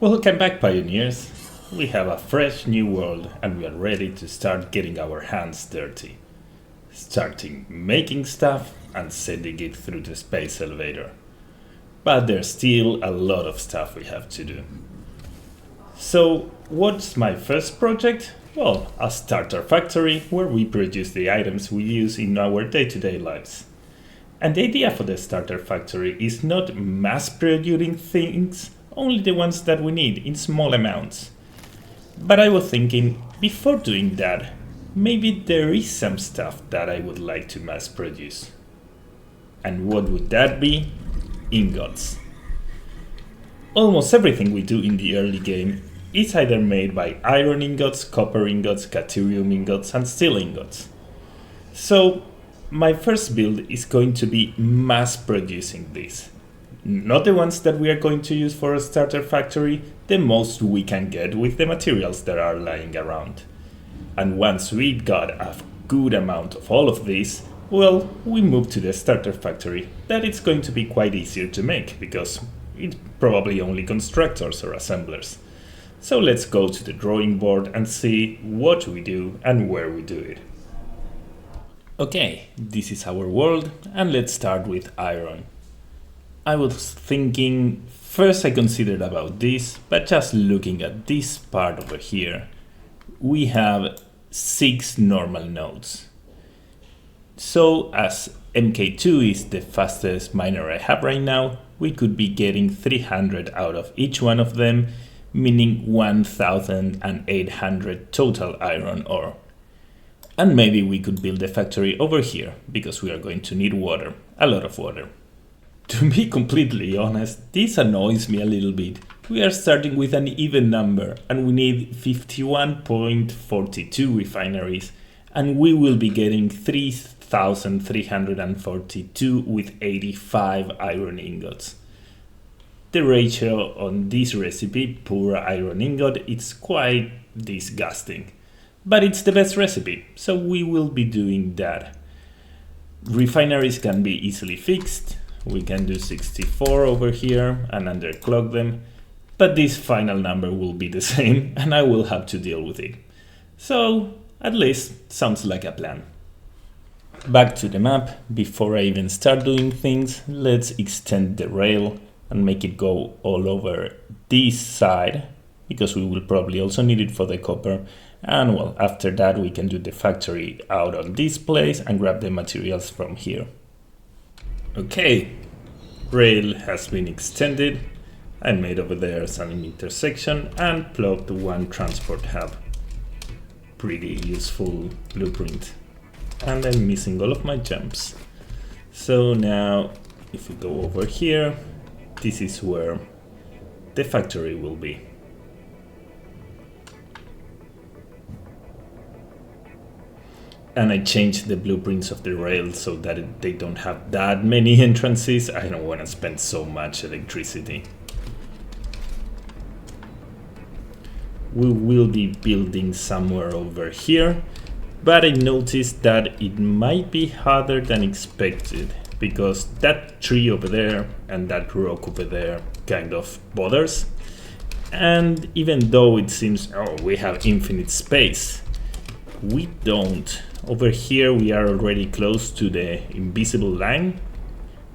Welcome back, pioneers! We have a fresh new world and we are ready to start getting our hands dirty. Starting making stuff and sending it through the space elevator. But there's still a lot of stuff we have to do. So, what's my first project? Well, a starter factory where we produce the items we use in our day-to-day lives. And the idea for the starter factory is not mass producing things, only the ones that we need in small amounts. But I was thinking, before doing that, maybe there is some stuff that I would like to mass produce. And what would that be? Ingots. Almost everything we do in the early game is either made by iron ingots, copper ingots, caterium ingots, and steel ingots. So, my first build is going to be mass producing this. Not the ones that we are going to use for a starter factory, the most we can get with the materials that are lying around. And once we got a good amount of all of this, well, we move to the starter factory, that it's going to be quite easier to make, because it's probably only constructors or assemblers. So let's go to the drawing board and see what we do and where we do it. Okay, this is our world, and let's start with iron. I was thinking, first I considered about this, but just looking at this part over here, we have 6 normal nodes. So as MK2 is the fastest miner I have right now, we could be getting 300 out of each one of them, meaning 1,800 total iron ore. And maybe we could build a factory over here, because we are going to need water, a lot of water. To be completely honest, this annoys me a little bit. We are starting with an even number and we need 51.42 refineries, and we will be getting 3,342 with 85 iron ingots. The ratio on this recipe, poor iron ingot, it's quite disgusting. But it's the best recipe, so we will be doing that. Refineries can be easily fixed. We can do 64 over here and underclock them, but this final number will be the same and I will have to deal with it. So, at least, sounds like a plan. Back to the map. Before I even start doing things, let's extend the rail and make it go all over this side, because we will probably also need it for the copper. And well, after that we can do the factory out on this place and grab the materials from here. Okay, rail has been extended. I made over there some intersection and plugged one transport hub. Pretty useful blueprint. And I'm missing all of my jumps. So now, if we go over here, this is where the factory will be. And I changed the blueprints of the rail so that they don't have that many entrances. I don't want to spend so much electricity. We will be building somewhere over here, but I noticed that it might be harder than expected, because that tree over there and that rock over there kind of bothers. And even though it seems, oh, we have infinite space, we don't. Over here we are already close to the invisible line,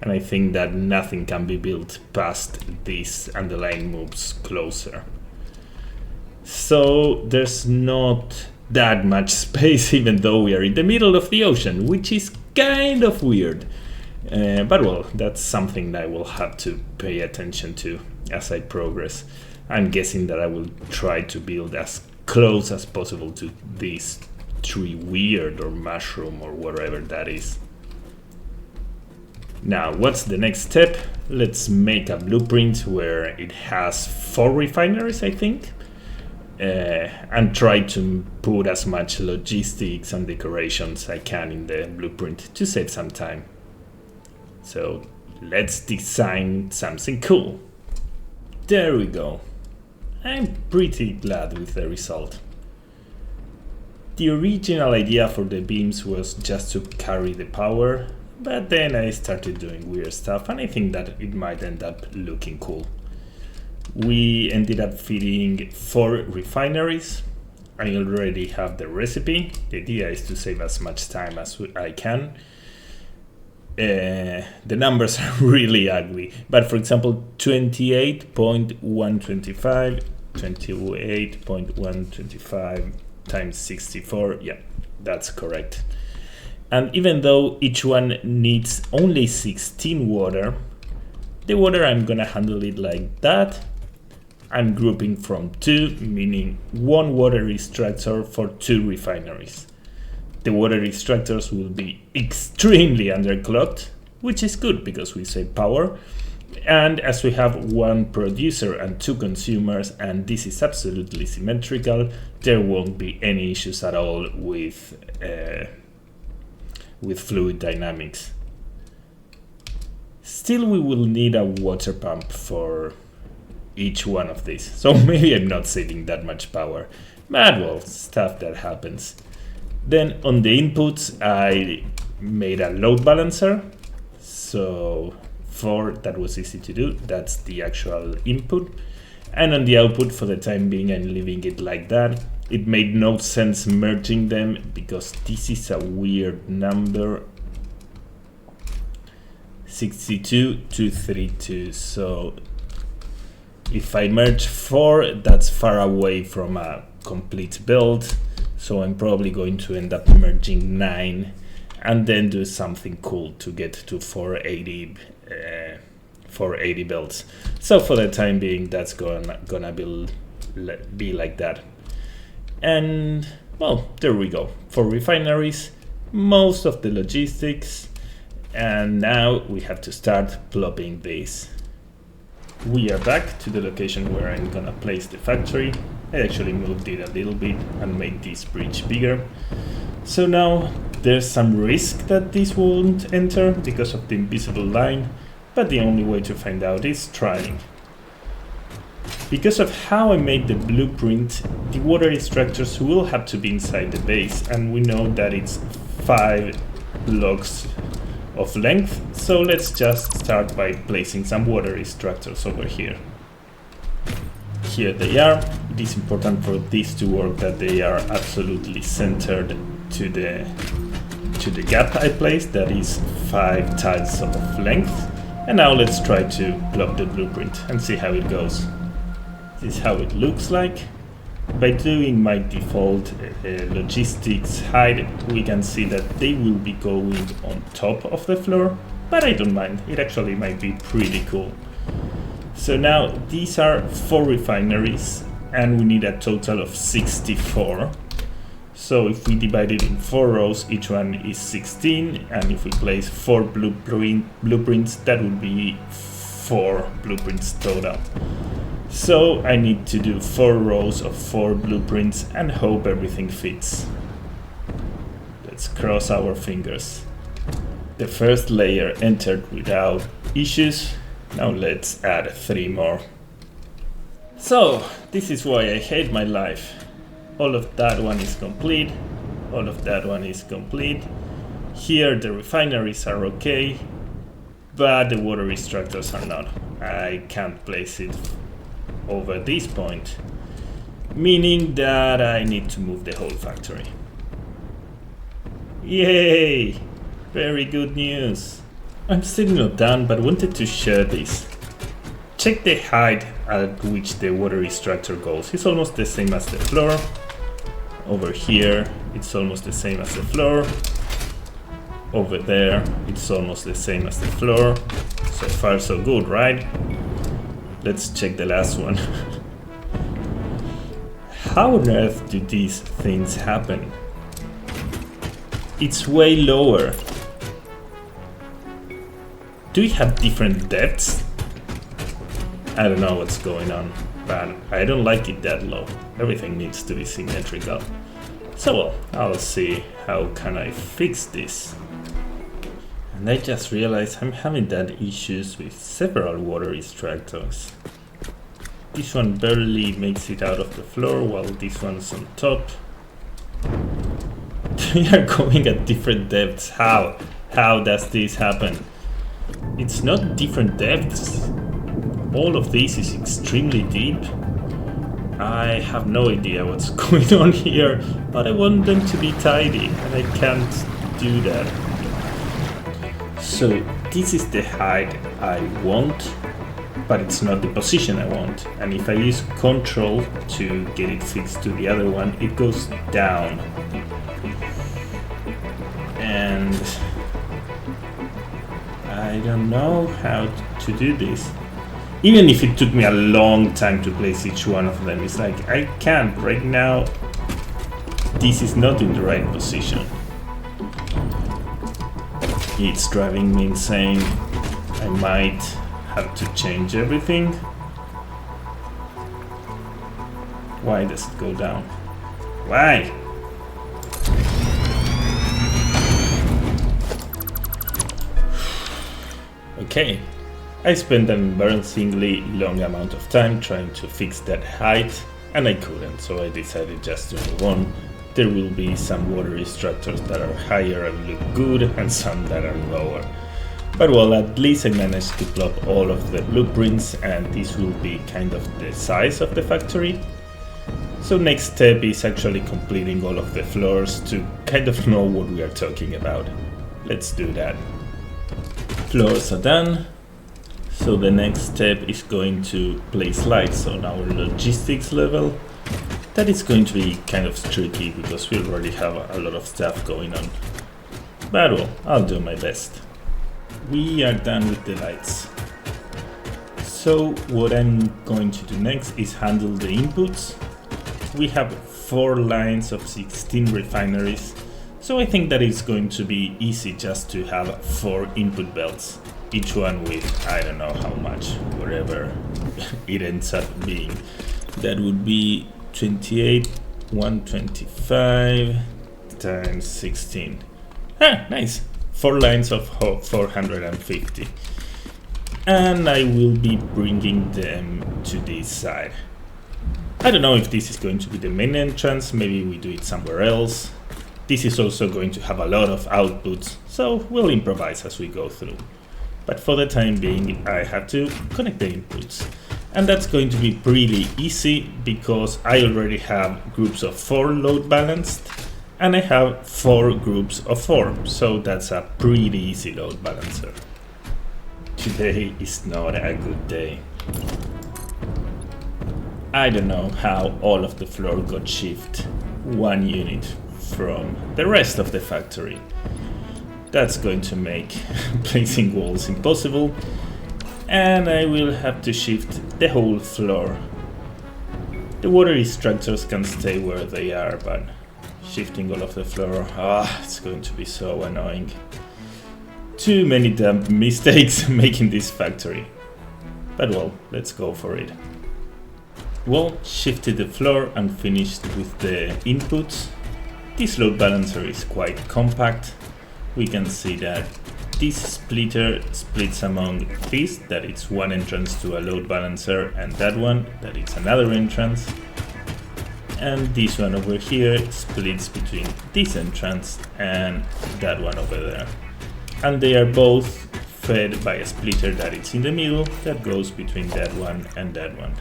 and I think that nothing can be built past this and the line moves closer. So there's not that much space, even though we are in the middle of the ocean, which is kind of weird. But well, that's something that I will have to pay attention to as I progress. I'm guessing that I will try to build as close as possible to this tree weird or mushroom or whatever that is. Now, what's the next step? Let's make a blueprint where it has 4 refineries, I think, and try to put as much logistics and decorations I can in the blueprint to save some time. So let's design something cool. There we go. I'm pretty glad with the result. The original idea for the beams was just to carry the power, but then I started doing weird stuff and I think that it might end up looking cool. We ended up feeding 4 refineries. I already have the recipe. The idea is to save as much time as I can. The numbers are really ugly, but for example 28.125 times 64, yeah, that's correct. And even though each one needs only 16 water, the water I'm gonna handle it like that. I'm grouping from 2, meaning 1 water extractor for 2 refineries. The water extractors will be extremely underclocked, which is good because we save power. And as we have 1 producer and 2 consumers, and this is absolutely symmetrical, there won't be any issues at all with fluid dynamics. Still, we will need a water pump for each one of these, so maybe I'm not saving that much power, but well, stuff that happens. Then on the inputs I made a load balancer, so that was easy to do, that's the actual input. And on the output, for the time being, I'm leaving it like that. It made no sense merging them because this is a weird number, 62232, so if I merge 4, that's far away from a complete build, so I'm probably going to end up merging 9 and then do something cool to get to 480 builds. So for the time being, that's gonna be like that. And well, there we go. For refineries, most of the logistics, and now we have to start plopping these. We are back to the location where I'm gonna place the factory. I actually moved it a little bit and made this bridge bigger. So now there's some risk that this won't enter because of the invisible line, but the only way to find out is trying. Because of how I made the blueprint, the water extractors will have to be inside the base, and we know that it's 5 blocks of length, so let's just start by placing some water extractors over here. Here they are. It is important for this to work that they are absolutely centered to the gap I placed, that is 5 tiles of length. And now let's try to plop the blueprint and see how it goes. This is how it looks like. By doing my default logistics height, we can see that they will be going on top of the floor, but I don't mind, it actually might be pretty cool. So now these are 4 refineries and we need a total of 64. So if we divide it in 4 rows, each one is 16, and if we place 4 blueprints, that would be 4 blueprints total. So I need to do 4 rows of 4 blueprints and hope everything fits. Let's cross our fingers. The first layer entered without issues. Now let's add 3 more. So this is why I hate my life. All of that one is complete. All of that one is complete. Here the refineries are okay, but the water extractors are not. I can't place it over this point, meaning that I need to move the whole factory. Yay! Very good news. I'm still not done, but wanted to share this. Check the height at which the water extractor goes. It's almost the same as the floor. Over here, it's almost the same as the floor. Over there, it's almost the same as the floor. So far, so good, right? Let's check the last one. How on earth do these things happen? It's way lower. Do we have different depths? I don't know what's going on, but I don't like it that low. Everything needs to be symmetrical. So well, I'll see how can I fix this. And I just realized I'm having that issues with several water extractors. This one barely makes it out of the floor while this one's on top. They are going at different depths. How does this happen? It's not different depths. all of this is extremely deep. I have no idea what's going on here, but I want them to be tidy, and I can't do that. So this is the height I want, but it's not the position I want. And if I use Control to get it fixed to the other one, it goes down. And I don't know how to do this. Even if it took me a long time to place each one of them, it's like I can't right now. This is not in the right position. It's driving me insane. I might have to change everything. Why does it go down? Why? Okay, I spent an embarrassingly long amount of time trying to fix that height, and I couldn't, so I decided just to move on. There will be some water structures that are higher and look good, and some that are lower. But well, at least I managed to plop all of the blueprints, and this will be kind of the size of the factory. So next step is actually completing all of the floors to kind of know what we are talking about. Let's do that. Floors are done. So the next step is going to place lights on our logistics level. That is going to be kind of tricky because we already have a lot of stuff going on. But well, I'll do my best. We are done with the lights. So what I'm going to do next is handle the inputs. We have 4 lines of 16 refineries. So I think that it's going to be easy just to have 4 input belts. Each one with, I don't know how much, whatever it ends up being. That would be 28, 125 times 16. Ah, nice. 4 lines of 450. And I will be bringing them to this side. I don't know if this is going to be the main entrance, maybe we do it somewhere else. This is also going to have a lot of outputs, so we'll improvise as we go through. But for the time being, I have to connect the inputs. And that's going to be pretty easy because I already have groups of 4 load balanced, and I have 4 groups of 4, so that's a pretty easy load balancer. Today is not a good day. I don't know how all of the floor got shifted 1 unit from the rest of the factory. That's going to make placing walls impossible, and I will have to shift the whole floor. The water structures can stay where they are, but shifting all of the floor, it's going to be so annoying. Too many dumb mistakes making this factory. But well, let's go for it. Well, shifted the floor and finished with the inputs. This load balancer is quite compact. We can see that this splitter splits among this, that it's one entrance to a load balancer, and that one, that it's another entrance. And this one over here splits between this entrance and that one over there. And they are both fed by a splitter that it's in the middle, that goes between that one and that one.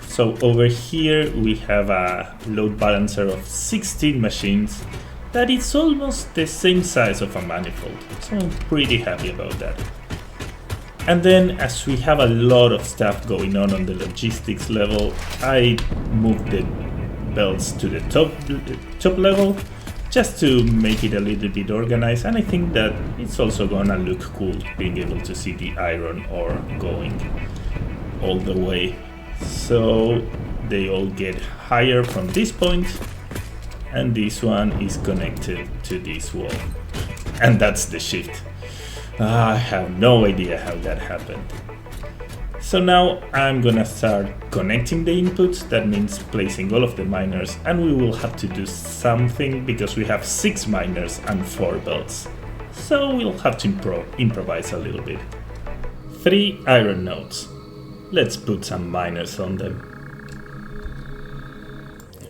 So over here we have a load balancer of 16 machines that is almost the same size of a manifold, so I'm pretty happy about that. And then as we have a lot of stuff going on the logistics level, I moved the belts to the top level just to make it a little bit organized, and I think that it's also gonna look cool being able to see the iron ore going all the way. So they all get higher from this point, and this one is connected to this wall, and that's the shift. I have no idea how that happened. So now I'm gonna start connecting the inputs. That means placing all of the miners, and we will have to do something because we have 6 miners and 4 belts. So we'll have to improvise a little bit. 3 iron nodes. Let's put some miners on them.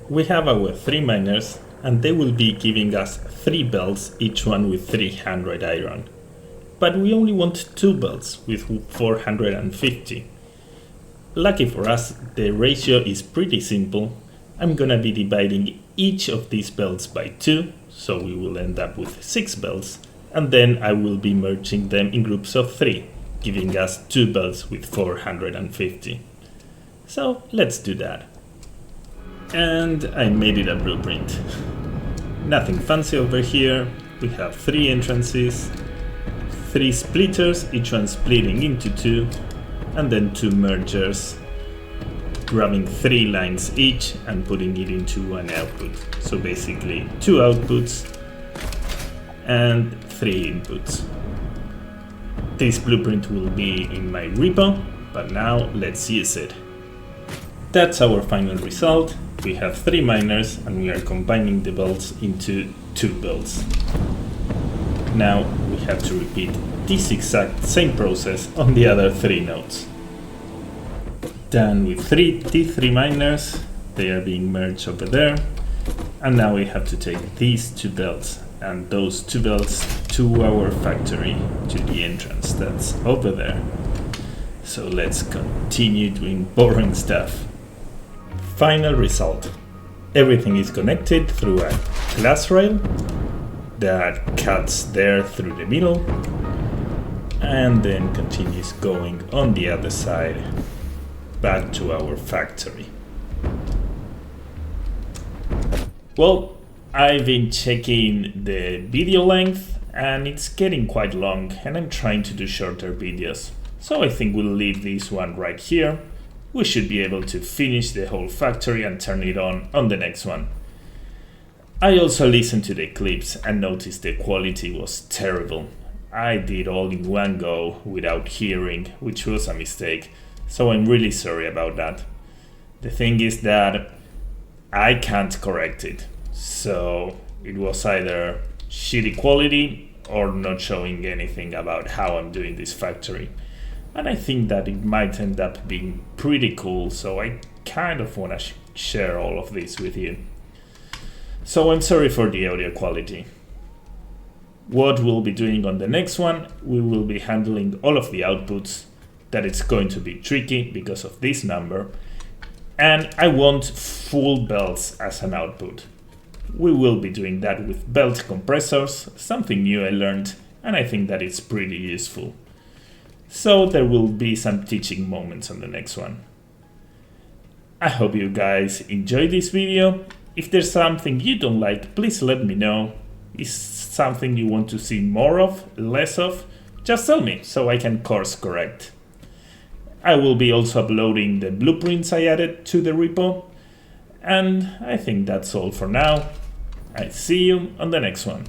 We have our 3 miners, and they will be giving us 3 belts, each one with 300 iron. But we only want 2 belts with 450. Lucky for us, the ratio is pretty simple. I'm gonna be dividing each of these belts by 2, so we will end up with 6 belts, and then I will be merging them in groups of 3, giving us 2 belts with 450. So let's do that. And I made it a blueprint. Nothing fancy over here. We have 3 entrances, 3 splitters, each one splitting into 2, and then 2 mergers, grabbing 3 lines each and putting it into an output. So basically 2 outputs and 3 inputs. This blueprint will be in my repo, but now let's use it. That's our final result. We have 3 miners and we are combining the belts into 2 belts. Now we have to repeat this exact same process on the other 3 nodes. Done with these 3 miners, they are being merged over there. And now we have to take these 2 belts and those 2 belts to our factory, to the entrance that's over there. So let's continue doing boring stuff. Final result. Everything is connected through a glass rail that cuts there through the middle and then continues going on the other side back to our factory. Well, I've been checking the video length and it's getting quite long, and I'm trying to do shorter videos. So I think we'll leave this one right here. We should be able to finish the whole factory and turn it on the next one. I also listened to the clips and noticed the quality was terrible. I did all in one go without hearing, which was a mistake, so I'm really sorry about that. The thing is that I can't correct it, so it was either shitty quality or not showing anything about how I'm doing this factory. And I think that it might end up being pretty cool, so I kind of want to share all of this with you. So I'm sorry for the audio quality. What we'll be doing on the next one, we will be handling all of the outputs. That it's going to be tricky because of this number. And I want full belts as an output. We will be doing that with belt compressors, something new I learned, and I think that it's pretty useful. So there will be some teaching moments on the next one. I hope you guys enjoyed this video. If there's something you don't like, please let me know. Is something you want to see more of, less of? Just tell me so I can course correct. I will be also uploading the blueprints I added to the repo. And I think that's all for now. I see you on the next one.